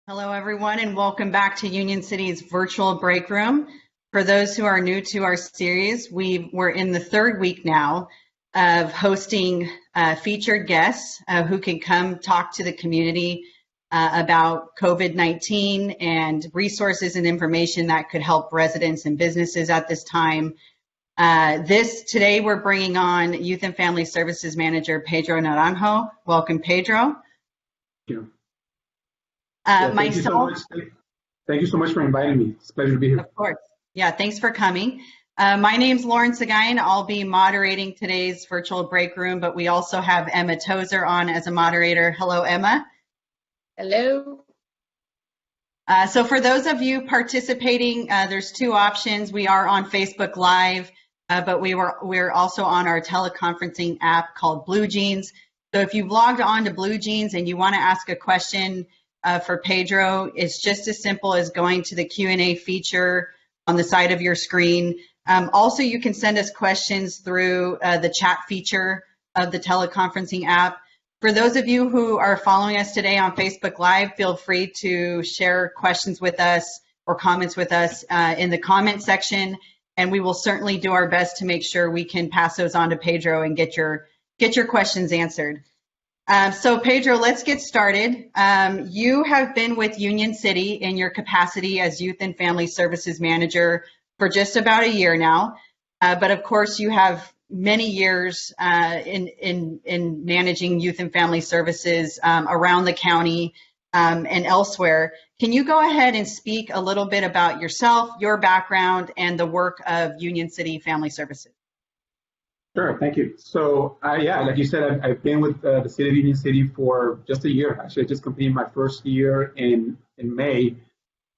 Hello, everyone, and welcome back to Union City's virtual break room. For those who are new to our series, we're in the third week now of hosting featured guests who can come talk to the community about COVID-19 and resources and information that could help residents and businesses at this time. Today we're bringing on Youth and Family Services Manager Pedro Naranjo. Welcome, Pedro. Thank you. Thank you so much for inviting me. It's a pleasure to be here. Of course. Yeah, thanks for coming. My name's Lauren Seguin. I'll be moderating today's virtual break room, but we also have Emma Tozer on as a moderator. Hello, Emma. Hello. So for those of you participating, there's two options. We are on Facebook Live, but we're also on our teleconferencing app called Blue Jeans. So if you've logged on to Blue Jeans and you want to ask a question for Pedro, it's just as simple as going to the Q&A feature on the side of your screen. Also, you can send us questions through the chat feature of the teleconferencing app. For those of you who are following us today on Facebook Live, feel free to share questions with us or comments with us in the comment section, and we will certainly do our best to make sure we can pass those on to Pedro and get your questions answered. So Pedro, let's get started. You have been with Union City in your capacity as Youth and Family Services Manager for just about a year now, but of course you have many years in managing youth and family services around the county and elsewhere. Can you go ahead and speak a little bit about yourself, your background, and the work of Union City Family Services? Sure, thank you. So, yeah, like you said, I've been with the City of Union City for just a year. Actually, I just completed my first year in May,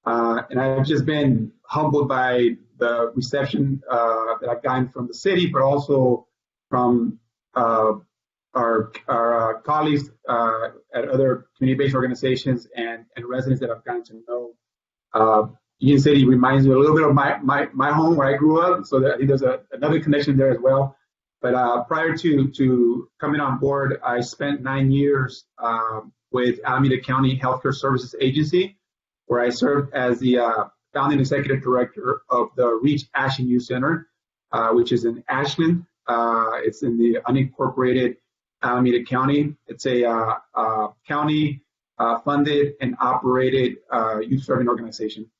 and I've just been humbled by the reception that I've gotten from the city, but also from our colleagues at other community-based organizations and residents that I've gotten to know. Union City reminds me a little bit of my home where I grew up, so I think there's another connection there as well. But prior to coming on board, I spent 9 years with Alameda County Healthcare Services Agency, where I served as the founding executive director of the Reach Ashland Youth Center, which is in Ashland. It's in the unincorporated Alameda County. It's a county funded and operated youth serving organization.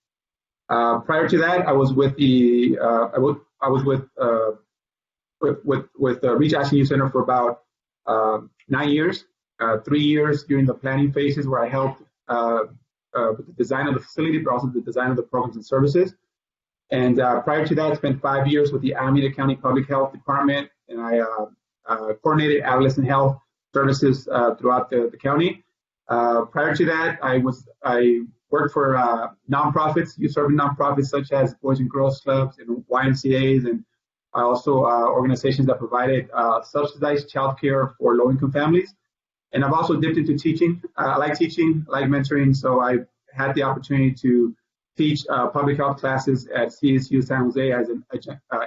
Prior to that, I was with the Reach Ashland Youth Center for about 9 years, 3 years during the planning phases where I helped with the design of the facility, but also the design of the programs and services. And prior to that, I spent 5 years with the Alameda County Public Health Department, and I coordinated adolescent health services throughout the county. Prior to that, I worked for nonprofits, youth-serving nonprofits such as Boys and Girls Clubs and YMCAs, and also organizations that provided subsidized childcare for low-income families. And I've also dipped into teaching. I like teaching, I like mentoring, so I had the opportunity to teach public health classes at CSU San Jose as an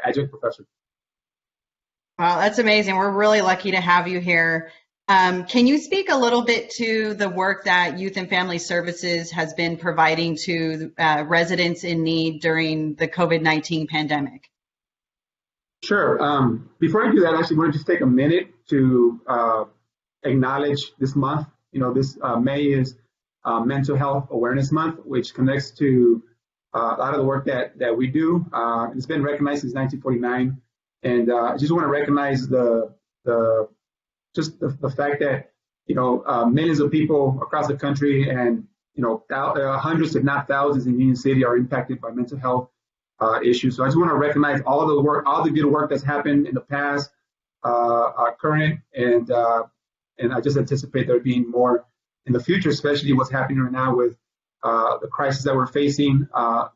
adjunct professor. Wow, that's amazing. We're really lucky to have you here. Can you speak a little bit to the work that Youth and Family Services has been providing to residents in need during the COVID-19 pandemic? Sure. Before I do that, I actually want to just take a minute to acknowledge this month. You know, this May is Mental Health Awareness Month, which connects to a lot of the work that we do. It's been recognized since 1949, and I just want to recognize the fact that millions of people across the country and hundreds, if not thousands, in Union City are impacted by mental health issues. So I just want to recognize all the work, all the good work that's happened in the past, current, and I just anticipate there being more in the future, especially what's happening right now with the crisis that we're facing,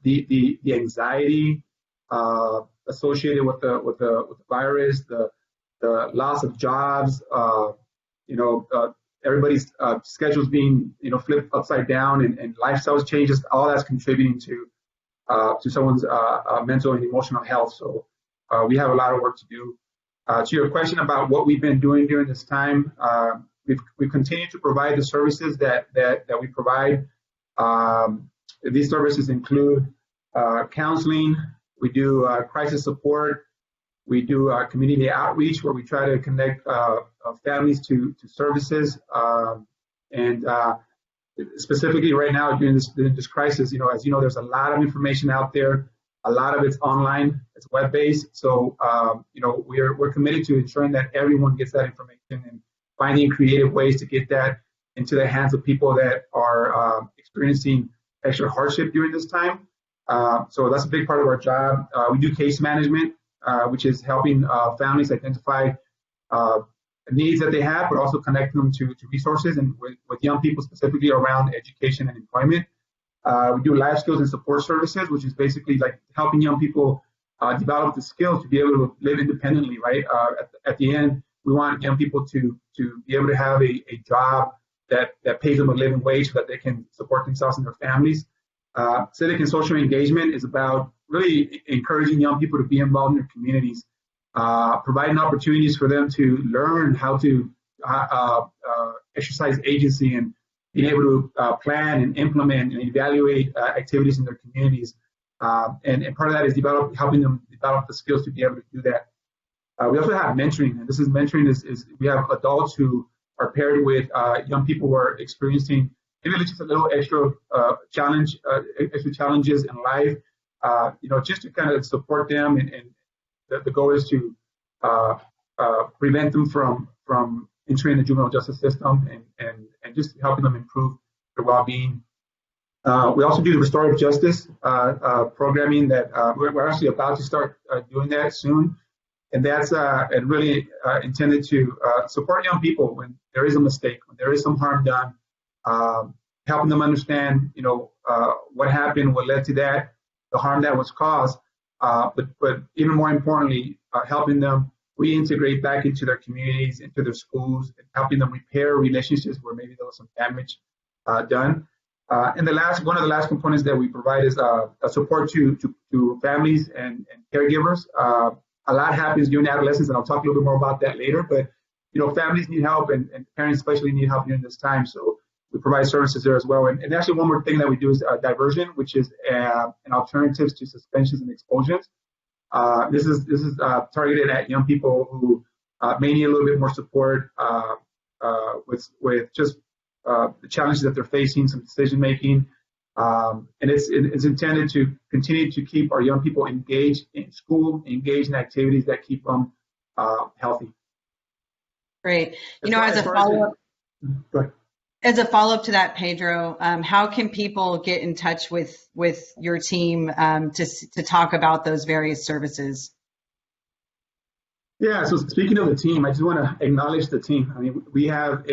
the anxiety associated with the virus, the loss of jobs, everybody's schedules being flipped upside down, and lifestyle changes. All that's contributing to someone's mental and emotional health. So we have a lot of work to do. To your question about what we've been doing during this time, we've continued to provide the services that we provide These services include counseling. We do crisis support. We do community outreach, where we try to connect families to services. And specifically right now during this crisis, as you know, there's a lot of information out there. A lot of it's online, it's web-based. So, we're committed to ensuring that everyone gets that information and finding creative ways to get that into the hands of people that are experiencing extra hardship during this time. So that's a big part of our job. We do case management, which is helping families identify needs that they have, but also connect them to resources, and with young people specifically around education and employment. We do life skills and support services, which is basically like helping young people develop the skills to be able to live independently, right? At the end, we want young people to be able to have a job that pays them a living wage so that they can support themselves and their families. Civic and social engagement is about really encouraging young people to be involved in their communities, providing opportunities for them to learn how to exercise agency and being able to plan and implement and evaluate activities in their communities. And part of that is helping them develop the skills to be able to do that. We also have mentoring, and this is mentoring is we have adults who are paired with young people who are experiencing maybe just a little extra challenges in life, just to kind of support them. And the goal is to prevent them from entering the juvenile justice system and just helping them improve their well-being. We also do the restorative justice programming that we're actually about to start doing that soon. And that's really intended to support young people when there is a mistake, when there is some harm done, helping them understand, what happened, what led to that, the harm that was caused, but even more importantly, helping them reintegrate back into their communities, into their schools, and helping them repair relationships where maybe there was some damage done. And one of the last components that we provide is a support to families and caregivers. A lot happens during adolescence, and I'll talk a little bit more about that later. But families need help, and parents especially need help during this time. So we provide services there as well. And actually, one more thing that we do is diversion, which is an alternatives to suspensions and expulsions. This is targeted at young people who may need a little bit more support with just the challenges that they're facing, some decision making. And it's intended to continue to keep our young people engaged in school, engaged in activities that keep them healthy. Great. As a follow-up to that, Pedro, how can people get in touch with your team to talk about those various services? Yeah, so speaking of the team, I just want to acknowledge the team. I mean, we have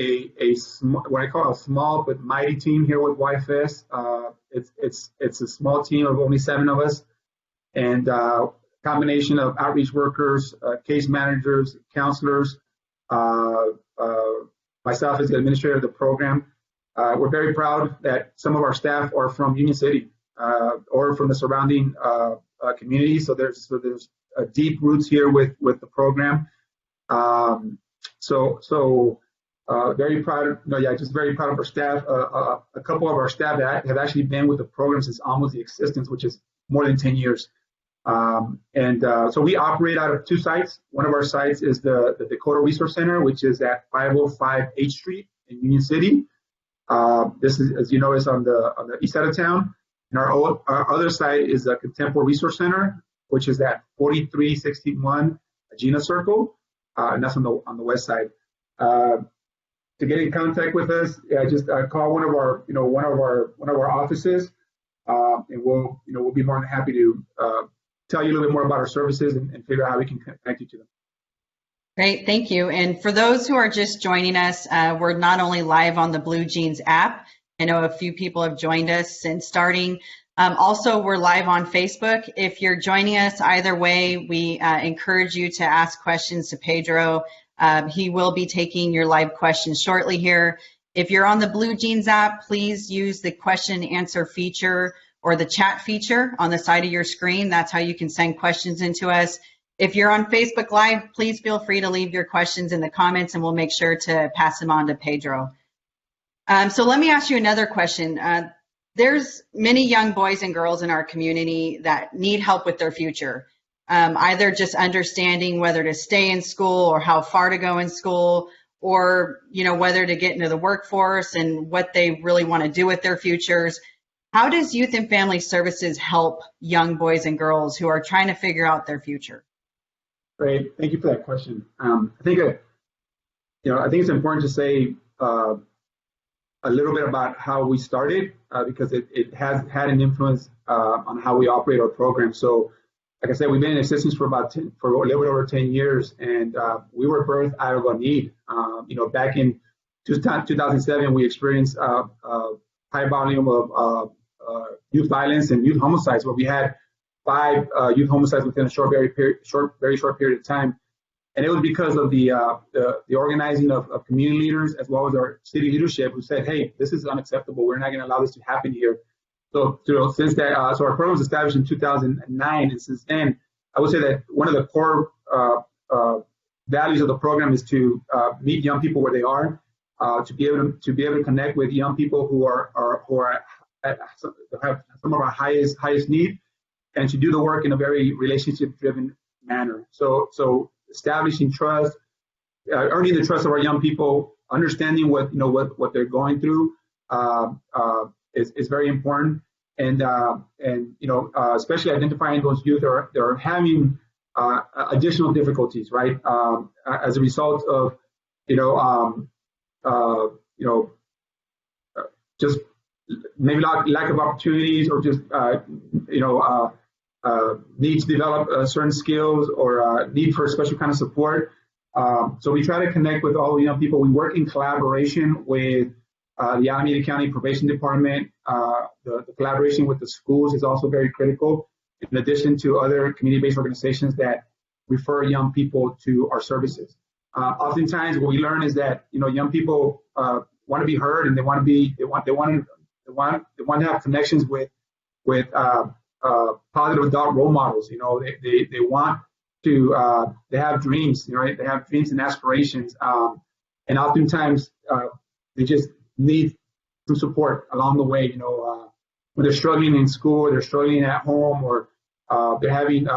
what I call a small but mighty team here with YFS. It's a small team of only 7 of us, and combination of outreach workers, case managers, counselors, myself as the administrator of the program. We're very proud that some of our staff are from Union City or from the surrounding community. So there's deep roots here with the program. Very proud. Just very proud of our staff. A couple of our staff that have actually been with the program since almost the existence, which is more than 10 years. So we operate out of 2 sites. One of our sites is the Dakota Resource Center, which is at 505 H Street in Union City. This is, as you know, is on the east side of town. And our other site is the Contemporary Resource Center, which is at 4361 Agena Circle, and that's on the west side. To get in contact with us, just call one of our offices, and we'll be more than happy to tell you a little bit more about our services and figure out how we can connect you to them. Great, thank you. And for those who are just joining us, we're not only live on the Blue Jeans app. I know a few people have joined us since starting. Also, we're live on Facebook. If you're joining us either way, we encourage you to ask questions to Pedro. He will be taking your live questions shortly here. If you're on the Blue Jeans app, please use the question and answer feature or the chat feature on the side of your screen. That's how you can send questions into us. If you're on Facebook Live, please feel free to leave your questions in the comments, and we'll make sure to pass them on to Pedro. So let me ask you another question. there's many young boys and girls in our community that need help with their future, either just understanding whether to stay in school or how far to go in school, or whether to get into the workforce and what they really want to do with their futures. How does Youth and Family Services help young boys and girls who are trying to figure out their future? Great, thank you for that question. I think it's important to say a little bit about how we started because it has had an influence on how we operate our program. So, like I said, we've been in existence for a little bit over 10 years, and we were birthed out of a need. Back in 2007, we experienced a high volume of youth violence and youth homicides, where we had 5 youth homicides within a very short period of time. And it was because of the organizing of community leaders as well as our city leadership, who said, "Hey, this is unacceptable. We're not going to allow this to happen here." So, since that, so our program was established in 2009, and since then, I would say that one of the core values of the program is to meet young people where they are, to be able to connect with young people who have some of our highest need, and to do the work in a very relationship-driven manner. So establishing trust, earning the trust of our young people, understanding what they're going through is very important, and especially identifying those youth that are having additional difficulties, right? As a result of just maybe lack of opportunities, or just need to develop certain skills, or need for a special kind of support. So we try to connect with all the young people. We work in collaboration with the Alameda County Probation Department. The collaboration with the schools is also very critical, in addition to other community-based organizations that refer young people to our services. Oftentimes, what we learn is that young people want to be heard, and they want to have connections with positive adult role models. They want to they have dreams, right? They have dreams and aspirations, and oftentimes they just need some support along the way. When they're struggling in school, they're struggling at home, or they're having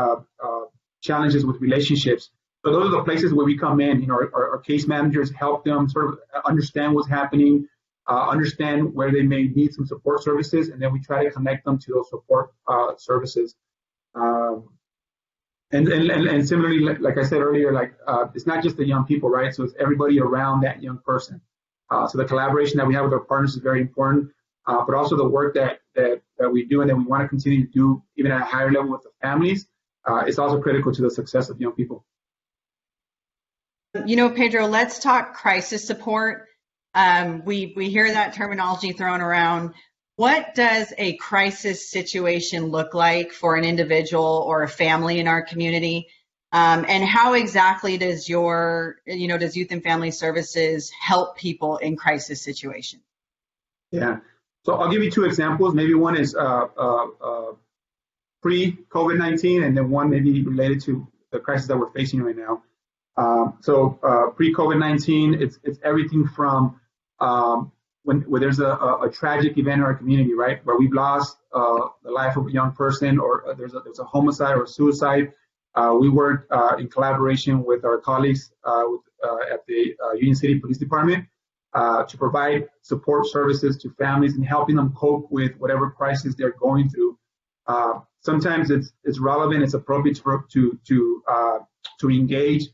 challenges with relationships. So those are the places where we come in. Our case managers help them sort of understand what's happening, understand where they may need some support services, and then we try to connect them to those support services. And similarly, like I said earlier, it's not just the young people, right? So it's everybody around that young person. So the collaboration that we have with our partners is very important, but also the work that we do and that we want to continue to do even at a higher level with the families is also critical to the success of young people. Pedro, let's talk crisis support. We hear that terminology thrown around. What does a crisis situation look like for an individual or a family in our community? And how exactly does does Youth and Family Services help people in crisis situations? Yeah, so I'll give you 2 examples. Maybe one is pre-COVID-19, and then one maybe related to the crisis that we're facing right now. So pre-COVID-19, it's everything from when there's a tragic event in our community, right, where we've lost the life of a young person, or there's a homicide or a suicide. We work in collaboration with our colleagues at the Union City Police Department to provide support services to families and helping them cope with whatever crisis they're going through. Sometimes it's relevant, it's appropriate to engage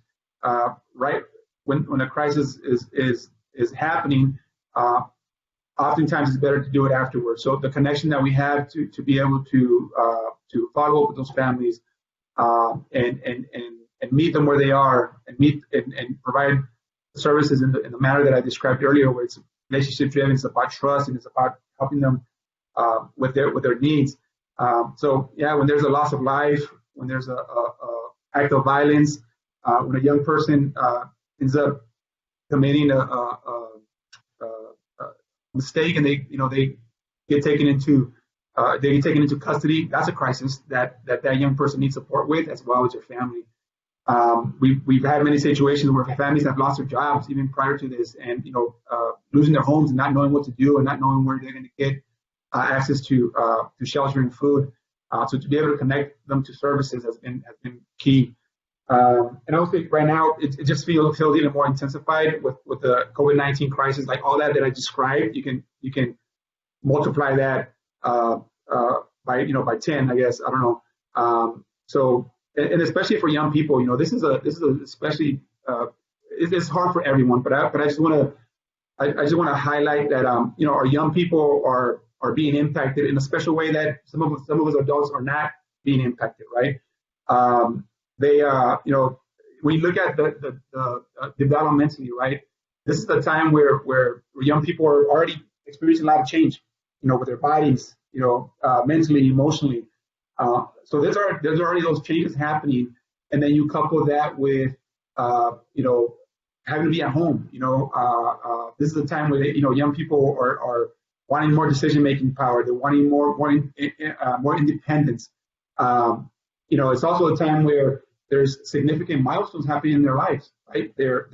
right when a crisis is happening. Oftentimes it's better to do it afterwards. So the connection that we have to be able to follow up with those families and meet them where they are, and provide services in the manner that I described earlier, where it's relationship driven, it's about trust, and it's about helping them with their needs. So yeah, when there's a loss of life, when there's a act of violence, when a young person ends up committing a mistake, and they get taken into custody, that's a crisis that young person needs support with, as well as their family. We've had many situations where families have lost their jobs even prior to this, and losing their homes and not knowing what to do, and not knowing where they're going to get access to shelter and food. So to be able to connect them to services has been key. And I would say right now it just feels even more intensified with the COVID-19 crisis, like all that I described. You can multiply that by 10, I guess. I don't know. So and especially for young people, this is especially it's hard for everyone. But I just want to highlight that our young people are being impacted in a special way that some of us adults are not being impacted, right? They when you look at the developmentally, right? This is the time where young people are already experiencing a lot of change, with their bodies, mentally, emotionally. So there's already those changes happening, and then you couple that with having to be at home. This is the time where young people are wanting more decision-making power. They're wanting more independence. It's also a time where there's significant milestones happening in their lives, right? They're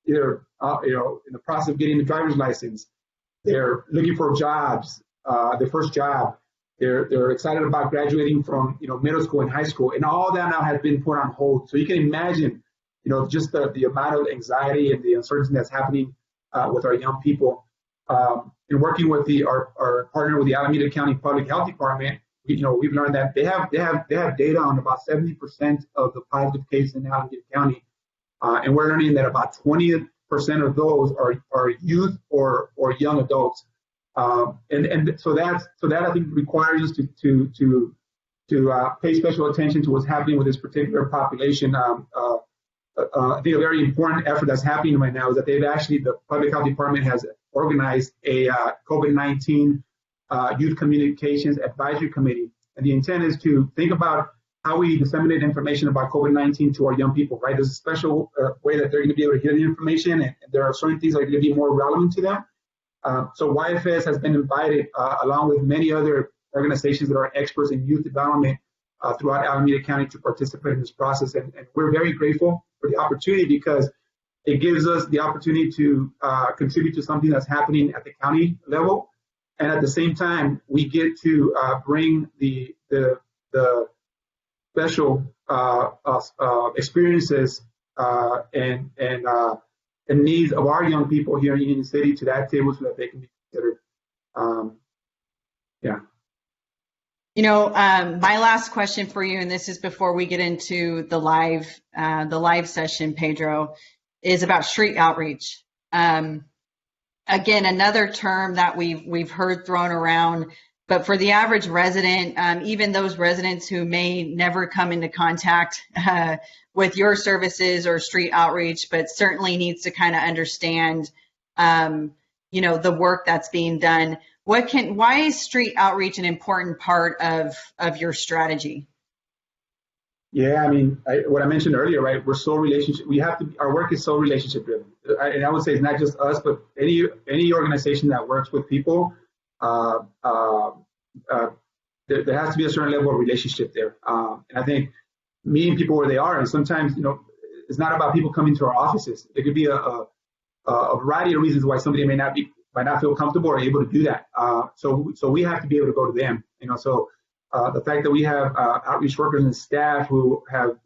either in the process of getting a driver's license. They're looking for jobs, their first job. They're excited about graduating from middle school and high school, and all that now has been put on hold. So you can imagine, just the amount of anxiety and the uncertainty that's happening with our young people. In working with our partner with the Alameda County Public Health Department, we've learned that they have data on about 70% of the positive cases in Alameda County, and we're learning that about 20% of those are youth or young adults, and so that I think requires us to pay special attention to what's happening with this particular population. I think a very important effort that's happening right now is that the Public Health Department has organized a COVID-19 Youth Communications Advisory Committee. And the intent is to think about how we disseminate information about COVID-19 to our young people, right? There's a special way that they're going to be able to hear the information, and there are certain things that are going to be more relevant to them. So YFS has been invited, along with many other organizations that are experts in youth development throughout Alameda County, to participate in this process. And we're very grateful for the opportunity, because it gives us the opportunity to contribute to something that's happening at the county level. And at the same time, we get to bring the special experiences and needs of our young people here in Union City to that table, so that they can be considered. Yeah. My last question for you, and this is before we get into the live session, Pedro, is about street outreach. Again, another term that we've heard thrown around, but for the average resident, even those residents who may never come into contact with your services or street outreach, but certainly needs to kind of understand, the work that's being done. Why is street outreach an important part of your strategy? Yeah, I mean, what I mentioned earlier, right? We're so relationship. Our work is so relationship driven, and I would say it's not just us, but any organization that works with people. There has to be a certain level of relationship there, and I think meeting people where they are, and sometimes it's not about people coming to our offices. There could be a variety of reasons why somebody might not feel comfortable or able to do that. So we have to be able to go to them. So the fact that we have outreach workers and staff who have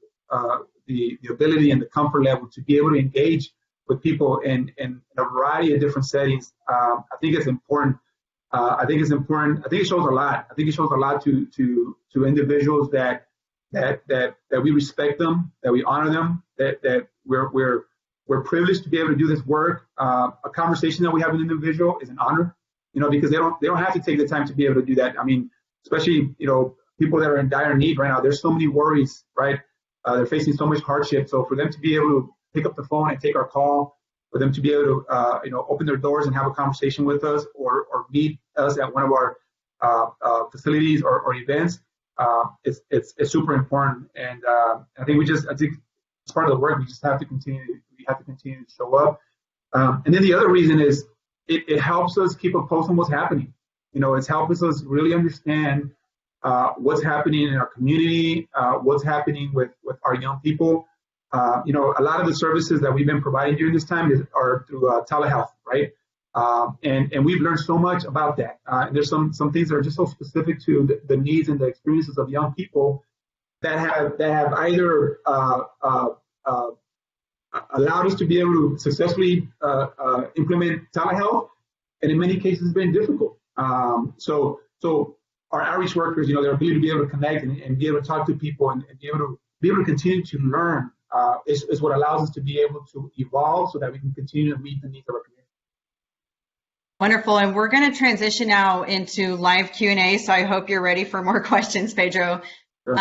the ability and the comfort level to be able to engage with people in a variety of different settings, I think it's important. I think it's important. I think it shows a lot. I think it shows a lot to individuals that we respect them, that we honor them, that we're privileged to be able to do this work. A conversation that we have with an individual is an honor, because they don't have to take the time to be able to do that. I mean, especially people that are in dire need right now. There's so many worries, right? They're facing so much hardship. So for them to be able to pick up the phone and take our call, for them to be able to open their doors and have a conversation with us, or meet us at one of our facilities or events, it's super important. And I think it's part of the work. We just have to continue. We have to continue to show up. And then the other reason is it helps us keep a pulse on what's happening. It's helping us really understand what's happening in our community, what's happening with our young people. A lot of the services that we've been providing during this time are through telehealth, right? And we've learned so much about that. There's some things that are just so specific to the needs and the experiences of young people that have either allowed us to be able to successfully implement telehealth, and in many cases, it's been difficult. So our outreach workers, their ability to be able to connect and be able to talk to people and be able to continue to learn is what allows us to be able to evolve so that we can continue to meet the needs of our community. Wonderful. And we're going to transition now into live Q&A. So I hope you're ready for more questions, Pedro. Sure.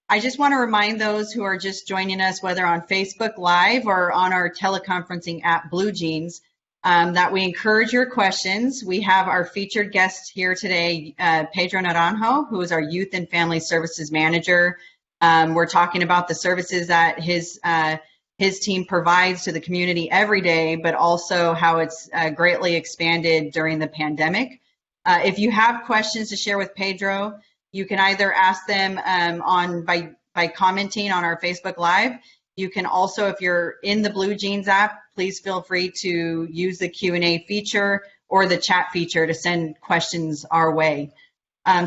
I just want to remind those who are just joining us, whether on Facebook Live or on our teleconferencing app, Blue Jeans, that we encourage your questions. We have our featured guest here today, Pedro Naranjo, who is our Youth and Family Services Manager. We're talking about the services that his team provides to the community every day, but also how it's greatly expanded during the pandemic. If you have questions to share with Pedro, you can either ask them by commenting on our Facebook Live. You can also, if you're in the Blue Jeans app, please feel free to use the Q&A feature or the chat feature to send questions our way.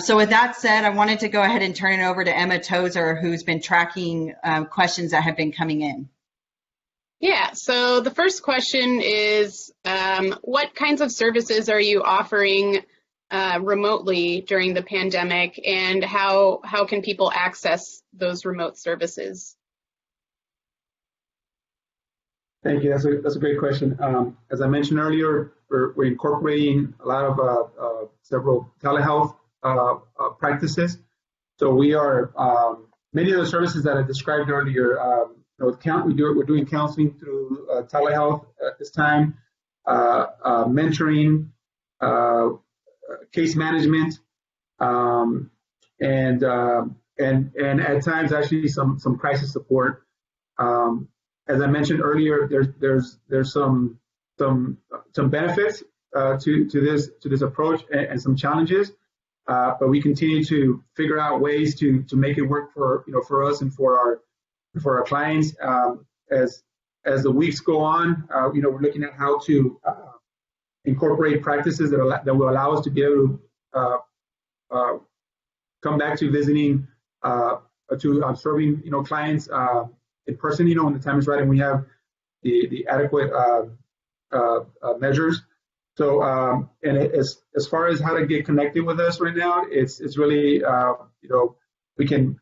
So with that said, I wanted to go ahead and turn it over to Emma Tozer, who's been tracking questions that have been coming in. Yeah, so the first question is, what kinds of services are you offering remotely during the pandemic, and how can people access those remote services? Thank you. That's a great question. As I mentioned earlier, we're incorporating a lot of several telehealth practices. So we are many of the services that I described earlier. We're doing counseling through telehealth at this time, mentoring, case management, and at times actually some crisis support. As I mentioned earlier, there's some benefits to this approach and some challenges, but we continue to figure out ways to make it work for us and for our clients. As the weeks go on, we're looking at how to incorporate practices that will allow us to be able to come back to visiting, to serving clients in person, when the time is right and we have the adequate measures. So, and as far as how to get connected with us right now, it's really we can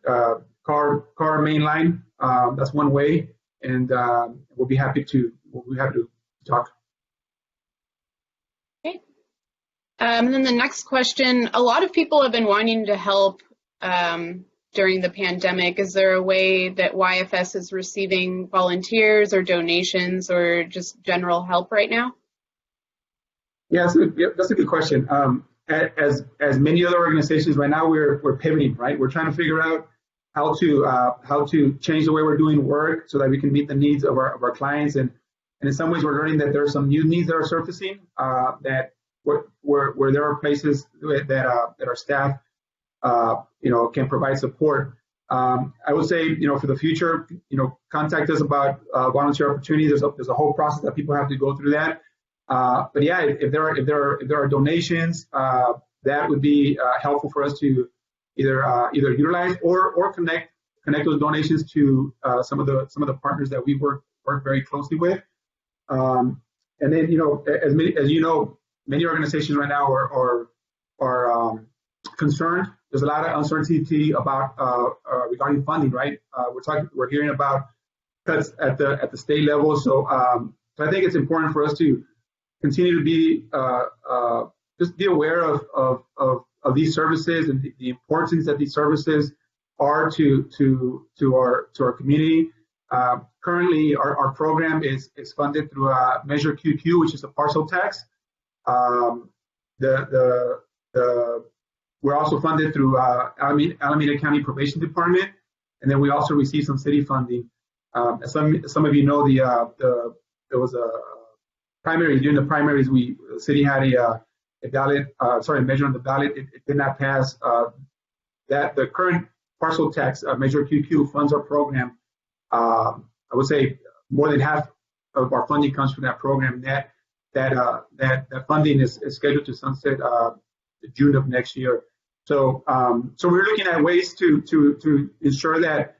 call our main line. That's one way, and we'll be happy to talk. Okay. And then the next question: a lot of people have been wanting to help during the pandemic. Is there a way that YFS is receiving volunteers or donations or just general help right now? Yeah, that's a good question. As many other organizations right now, we're pivoting, right? We're trying to figure out how to change the way we're doing work so that we can meet the needs of our clients. And in some ways, we're learning that there are some new needs that are surfacing, that where there are places that our staff can provide support. I would say, for the future, contact us about volunteer opportunities. There's a whole process that people have to go through that. But yeah, if there are donations, that would be helpful for us to either utilize or connect those donations to some of the partners that we work very closely with. And then many organizations right now are concerned. There's a lot of uncertainty about regarding funding, right? We're hearing about cuts at the state level. So I think it's important for us to continue to be just be aware of these services and the importance that these services are to our community. Currently, our program is funded through Measure QQ, which is a parcel tax. We're also funded through Alameda County Probation Department, and then we also receive some city funding. As some of you know, there was a primary. During the primaries, the city had a measure on the ballot. It did not pass. That the current parcel tax Measure QQ funds our program. I would say more than half of our funding comes from that program. that funding is scheduled to sunset June of next year. So we're looking at ways to ensure that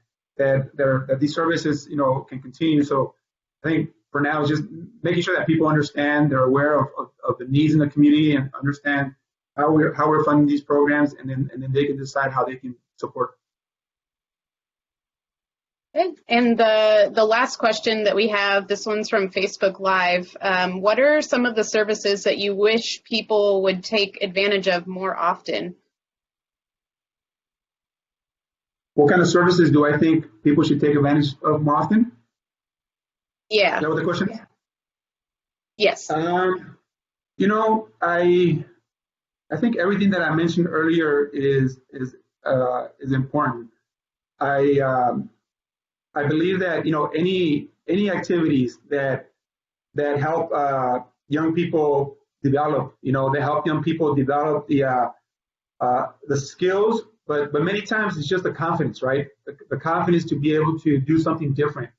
these services, can continue. So I think for now, it's just making sure that people understand, they're aware of the needs in the community and understand how we're funding these programs, and then they can decide how they can support. Okay. And the last question that we have, this one's from Facebook Live. What are some of the services that you wish people would take advantage of more often? What kind of services do I think people should take advantage of more often? Yeah. Is that what the question is? Yes. I think everything that I mentioned earlier is important. I believe that any activities that help young people develop, they help young people develop the skills, but many times it's just the confidence, right? The confidence to be able to do something different.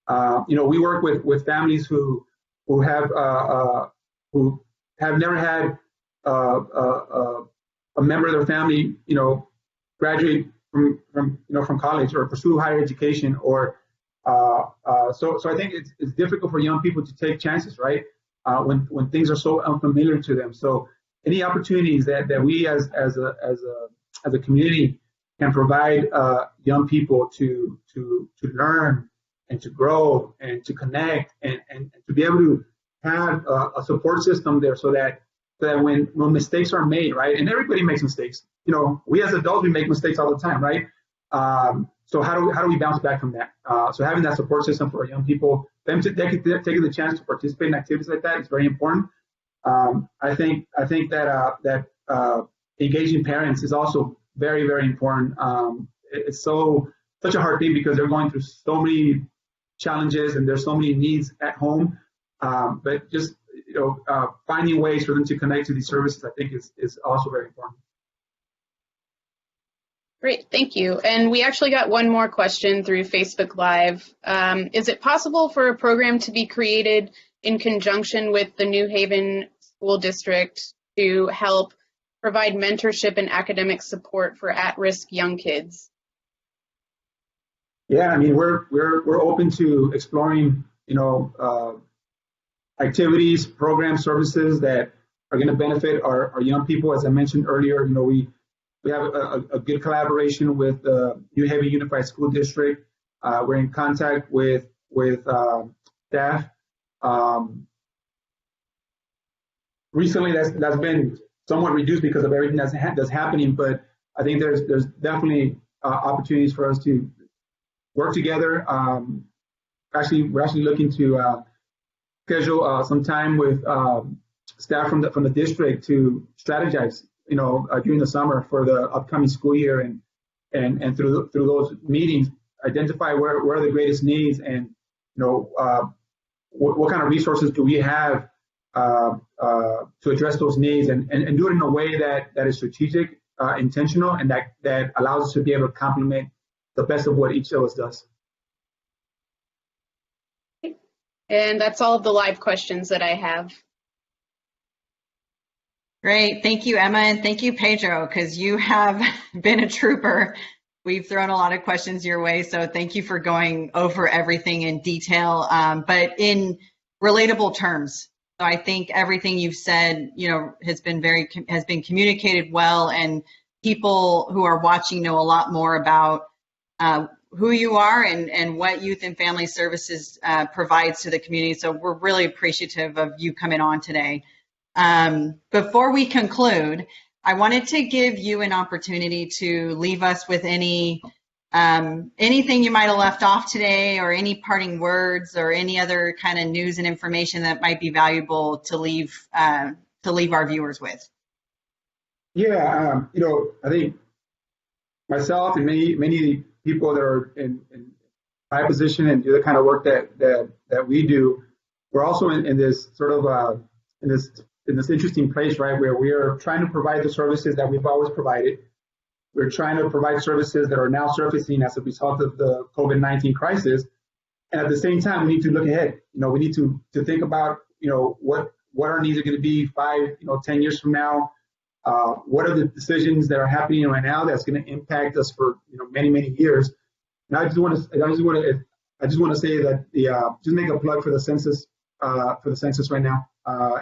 We work with families who have never had a member of their family, graduate from college or pursue higher education, or so I think it's difficult for young people to take chances, right? When things are so unfamiliar to them. So any opportunities that we as a community can provide young people to learn and to grow and to connect and to be able to have a support system there, so that when mistakes are made, right? And everybody makes mistakes. We as adults, we make mistakes all the time, right? So how do we bounce back from that? So having that support system for young people, them taking the chance to participate in activities like that is very important. I think that engaging parents is also very, very important. It's such a hard thing because they're going through so many challenges and there's so many needs at home. But just finding ways for them to connect to these services, I think is also very important. Great, thank you. And we actually got one more question through Facebook Live. Is it possible for a program to be created in conjunction with the New Haven School District to help provide mentorship and academic support for at-risk young kids? Yeah, I mean, we're open to exploring, activities, programs, services that are going to benefit our young people. As I mentioned earlier, we have a good collaboration with the New Haven Unified School District. We're in contact with staff. Recently, that's been somewhat reduced because of everything that's happening, but I think there's definitely opportunities for us to work together. We're actually looking to schedule some time with staff from the district to strategize, during the summer for the upcoming school year, and through those meetings, identify where are the greatest needs, and what kind of resources do we have to address those needs, and do it in a way that is strategic, intentional, and that allows us to be able to complement the best of what each of us does. And that's all of the live questions that I have. Great. Thank you, Emma, and thank you, Pedro, because you have been a trooper. We've thrown a lot of questions your way, so thank you for going over everything in detail, but in relatable terms. So I think everything you've said, has been communicated well, and people who are watching know a lot more about who you are and what Youth and Family Services provides to the community. So we're really appreciative of you coming on today. Before we conclude, I wanted to give you an opportunity to leave us with anything you might have left off today, or any parting words, or any other kind of news and information that might be valuable to leave our viewers with. Yeah, I think myself and many people that are in high position and do the kind of work that we do, we're also in this sort of in this interesting place, right, where we are trying to provide the services that we've always provided. We're trying to provide services that are now surfacing as a result of the COVID-19 crisis. And at the same time, we need to look ahead. We need to think about, what what our needs are going to be 5, 10 years from now. What are the decisions that are happening right now that's going to impact us for many, many years? And I just want to say that just make a plug for the census right now.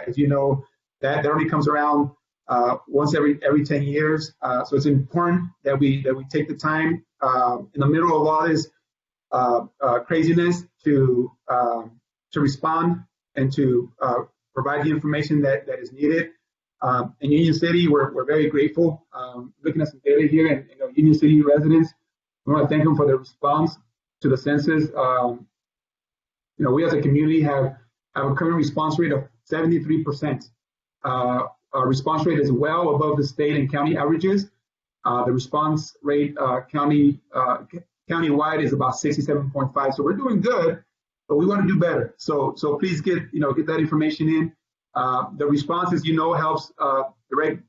As you know, that only comes around once every 10 years. So it's important that we take the time in the middle of all this craziness to respond and to provide the information that is needed. In Union City, we're very grateful. Looking at some data here, and Union City residents, we want to thank them for their response to the census. We as a community have a current response rate of 73%. Our response rate is well above the state and county averages. The response rate countywide is about 67.5. So we're doing good, but we want to do better. So please get that information in. The response, as helps direct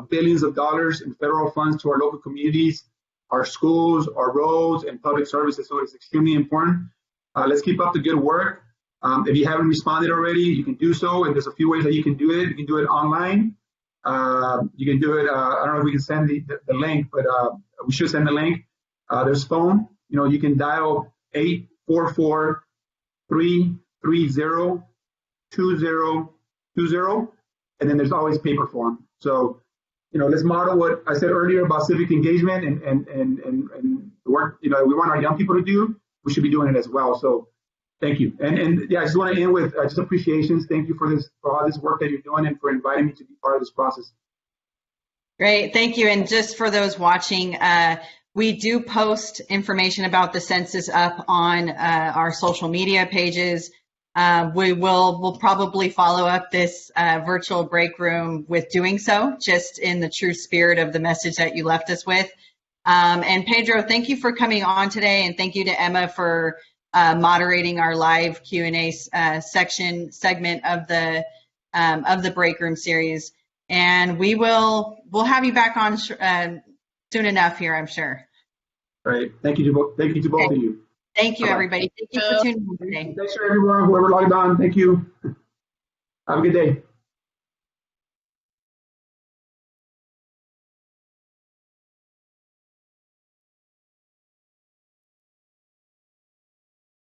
billions of dollars in federal funds to our local communities, our schools, our roads, and public services. So it's extremely important. Let's keep up the good work. If you haven't responded already, you can do so, and there's a few ways that you can do it. You can do it online. You can do it. I don't know if we can send the link, but we should send the link. There's phone. You can dial 844-330-2020, and then there's always paper form. So, let's model what I said earlier about civic engagement and the work we want our young people to do. We should be doing it as well. So, thank you. And yeah, I just want to end with just appreciations. Thank you for all this work that you're doing and for inviting me to be part of this process. Great, thank you. And just for those watching, we do post information about the census up on our social media pages. We'll probably follow up this virtual break room with doing so, just in the true spirit of the message that you left us with. And Pedro, thank you for coming on today, and thank you to Emma for moderating our live Q&A segment of the break room series. And we'll have you back on soon enough here, I'm sure. Great. Thank you to both of you. Thank you, everybody. Thank you for tuning in today. Thanks for everyone, whoever logged on. Thank you. Have a good day.